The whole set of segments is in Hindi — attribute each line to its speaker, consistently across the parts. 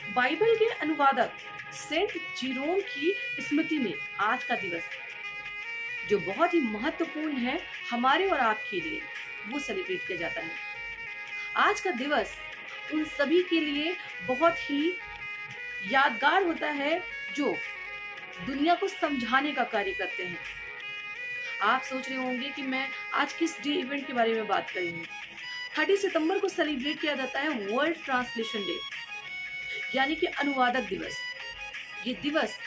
Speaker 1: बाइबल के अनुवादक सेंट जीरोम की स्मृति में आज का दिवस, जो बहुत ही महत्वपूर्ण है हमारे और आपके लिए, वो सेलिब्रेट किया जाता है। आज का दिवस उन सभी के लिए बहुत ही यादगार होता है जो दुनिया को समझाने का कार्य करते हैं। आप सोच रहे होंगे कि मैं आज किस डे इवेंट के बारे में बात कर रही हूँ। 30 सितंबर को सेलिब्रेट किया जाता है वर्ल्ड ट्रांसलेशन डे, यानी कि अनुवादक दिवस। ये दिवस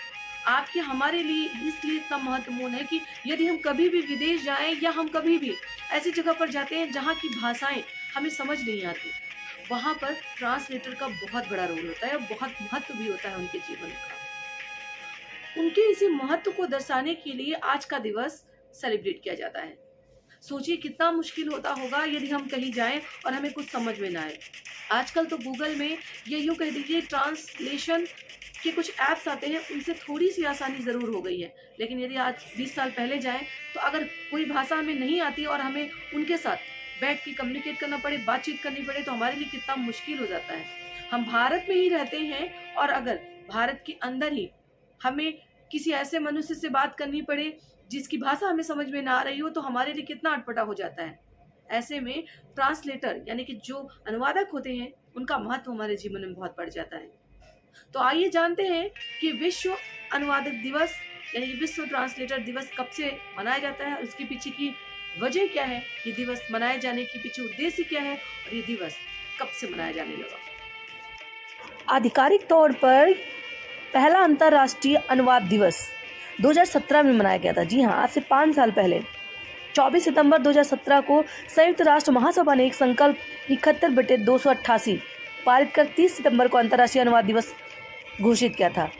Speaker 1: आपके हमारे लिए इसलिए इतना महत्वपूर्ण है कि यदि हम कभी भी विदेश जाएं या हम कभी भी ऐसी जगह पर जाते हैं जहां की भाषाएं हमें समझ नहीं आती, वहां पर ट्रांसलेटर का बहुत बड़ा रोल होता है और बहुत महत्व भी होता है उनके जीवन का। उनके इसी महत्व को दर्शाने के लिए आज का दिवस सेलिब्रेट किया जाता है। सोचिए कितना मुश्किल होता होगा यदि हम कहीं जाएं और हमें कुछ समझ में ना आए। आजकल तो गूगल में ये यूं कह दीजिए ट्रांसलेशन के कुछ ऐप्स आते हैं, उनसे थोड़ी सी आसानी ज़रूर हो गई है। लेकिन यदि आज 20 साल पहले जाएं तो अगर कोई भाषा हमें नहीं आती और हमें उनके साथ बैठ के कम्युनिकेट करना पड़े, बातचीत करनी पड़े, तो हमारे लिए कितना मुश्किल हो जाता है। हम भारत में ही रहते हैं और अगर भारत के अंदर ही हमें किसी ऐसे मनुष्य से बात करनी पड़े जिसकी भाषा हमें समझ में ना आ रही हो, तो हमारे लिए कितना अटपटा हो जाता है। ऐसे में ट्रांसलेटर यानी कि जो अनुवादक होते हैं, उनका महत्व हमारे जीवन में बहुत बढ़ जाता है। तो आइए जानते हैं कि विश्व अनुवादक दिवस यानी कि विश्व ट्रांसलेटर दिवस कब से मनाया जाता है और उसके पीछे की वजह क्या है, ये दिवस मनाए जाने के पीछे उद्देश्य क्या है और ये दिवस कब से मनाया जाने लगा।
Speaker 2: आधिकारिक तौर पर पहला अंतर्राष्ट्रीय अनुवाद दिवस 2017 में मनाया गया था। जी हाँ, आज से 5 साल पहले 24 सितंबर 2017 को संयुक्त राष्ट्र महासभा ने एक संकल्प 71/288 पारित कर 30 सितंबर को अंतर्राष्ट्रीय अनुवाद दिवस घोषित किया था।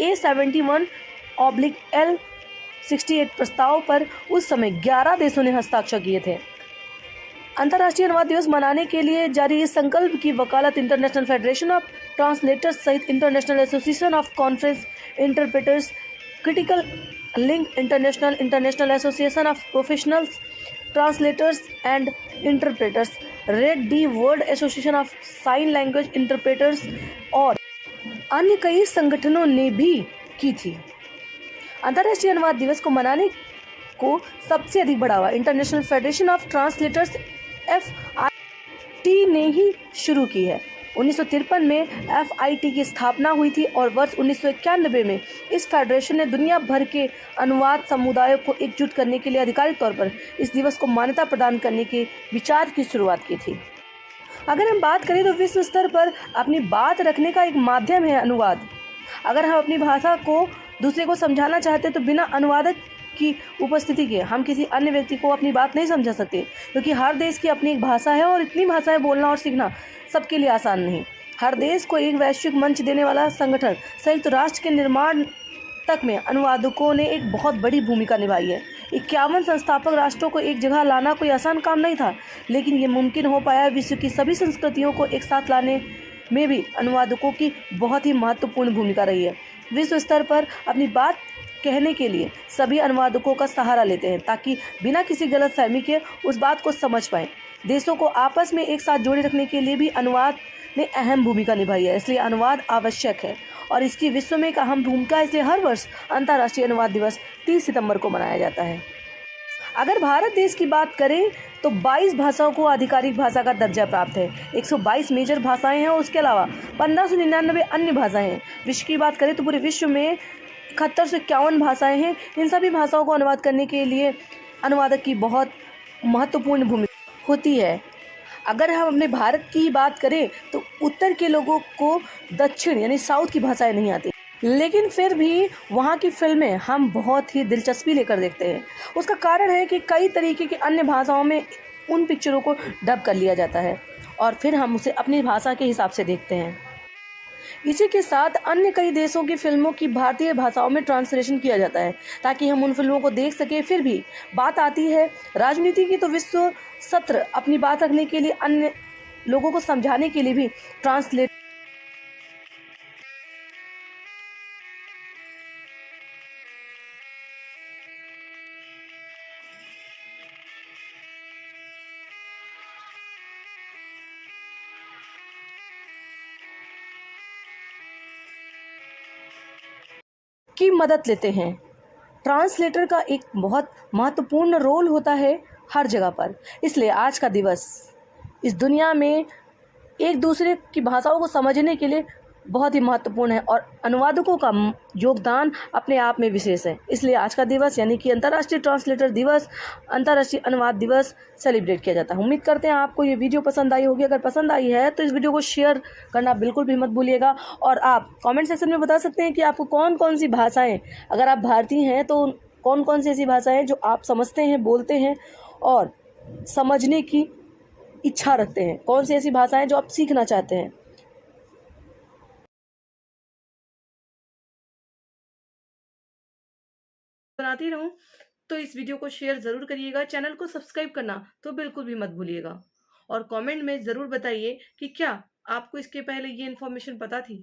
Speaker 2: A71/L68 प्रस्ताव पर उस समय 11 देशों ने हस्ताक्षर किए थे। अंतर्राष्ट्रीय अनुवाद दिवस मनाने के लिए जारी इस संकल्प की वकालत इंटरनेशनल फेडरेशन ऑफ ट्रांसलेटर्स सहित international association of conference interpreters, critical link international, international association of professionals translators and interpreters, red D world association of sine language interpreters और अन्य कई संगठनों ने भी की थी। अंतर्राष्ट्रीय अनुवाद दिवस को मनाने को सबसे अधिक बढ़ावा international federation of translators FIT ने ही शुरू की है। 1953 में FIT की स्थापना हुई थी और वर्ष 1991 में इस फेडरेशन ने दुनिया भर के अनुवाद समुदायों को एकजुट करने के लिए आधिकारिक तौर पर इस दिवस को मान्यता प्रदान करने के विचार की शुरुआत की थी। अगर हम बात करें तो विश्व स्तर पर अपनी बात रखने का एक माध्यम है अनुवाद। अगर हम अपनी भाषा को दूसरे को समझाना चाहते हैं तो बिना अनुवादक की उपस्थिति के हम किसी अन्य व्यक्ति को अपनी बात नहीं समझा सकते, क्योंकि हर देश की अपनी एक भाषा है और इतनी भाषाएं बोलना और सीखना सबके लिए आसान नहीं। हर देश को एक वैश्विक मंच देने वाला संगठन संयुक्त राष्ट्र के निर्माण तक में अनुवादकों ने एक बहुत बड़ी भूमिका निभाई है। 51 संस्थापक राष्ट्रों को एक जगह लाना कोई आसान काम नहीं था, लेकिन ये मुमकिन हो पाया विश्व की सभी संस्कृतियों को एक साथ लाने में भी अनुवादकों की बहुत ही महत्वपूर्ण भूमिका रही है। विश्व स्तर पर अपनी बात कहने के लिए सभी अनुवादकों का सहारा लेते हैं ताकि बिना किसी गलतफहमी के उस बात को समझ पाएं। देशों को आपस में एक साथ जोड़े रखने के लिए भी अनुवाद ने अहम भूमिका निभाई है, इसलिए अनुवाद आवश्यक है और इसकी विश्व में एक अहम भूमिका, इसलिए हर वर्ष अंतर्राष्ट्रीय अनुवाद दिवस 30 सितंबर को मनाया जाता है। अगर भारत देश की बात करें तो 22 भाषाओं को आधिकारिक भाषा का दर्जा प्राप्त है। 122 मेजर भाषाएं हैं और उसके अलावा 1599 अन्य भाषाएं हैं। विश्व की बात करें तो पूरे विश्व में 7151 भाषाएं हैं। इन सभी भाषाओं को अनुवाद करने के लिए अनुवादक की बहुत महत्वपूर्ण भूमिका होती है। अगर हम अपने भारत की बात करें तो उत्तर के लोगों को दक्षिण यानी साउथ की भाषाएं नहीं आती, लेकिन फिर भी वहाँ की फिल्में हम बहुत ही दिलचस्पी लेकर देखते हैं। उसका कारण है कि कई तरीके की अन्य भाषाओं में उन पिक्चरों को डब कर लिया जाता है और फिर हम उसे अपनी भाषा के हिसाब से देखते हैं। इसी के साथ अन्य कई देशों की फिल्मों की भारतीय भाषाओं में ट्रांसलेशन किया जाता है ताकि हम उन फिल्मों को देख सकें। फिर भी बात आती है राजनीति की, तो विश्व सत्र अपनी बात रखने के लिए अन्य लोगों को समझाने के लिए भी ट्रांसलेट की मदद लेते हैं। ट्रांसलेटर का एक बहुत महत्वपूर्ण रोल होता है हर जगह पर। इसलिए आज का दिवस इस दुनिया में एक दूसरे की भाषाओं को समझने के लिए बहुत ही महत्वपूर्ण है और अनुवादकों का योगदान अपने आप में विशेष है। इसलिए आज का दिवस यानी कि अंतर्राष्ट्रीय ट्रांसलेटर दिवस, अंतर्राष्ट्रीय अनुवाद दिवस सेलिब्रेट किया जाता है। उम्मीद करते हैं आपको ये वीडियो पसंद आई होगी। अगर पसंद आई है तो इस वीडियो को शेयर करना बिल्कुल भी मत भूलिएगा और आप कमेंट सेक्शन में बता सकते हैं कि आपको कौन कौन सी भाषाएँ, अगर आप भारतीय हैं तो कौन कौन सी ऐसी भाषाएँ जो आप समझते हैं, बोलते हैं और समझने की इच्छा रखते हैं, कौन सी ऐसी भाषाएं जो आप सीखना चाहते हैं।
Speaker 1: बनाती रहूं तो इस वीडियो को शेयर ज़रूर करिएगा। चैनल को सब्सक्राइब करना तो बिल्कुल भी मत भूलिएगा और कमेंट में ज़रूर बताइए कि क्या आपको इसके पहले ये इन्फॉर्मेशन पता थी।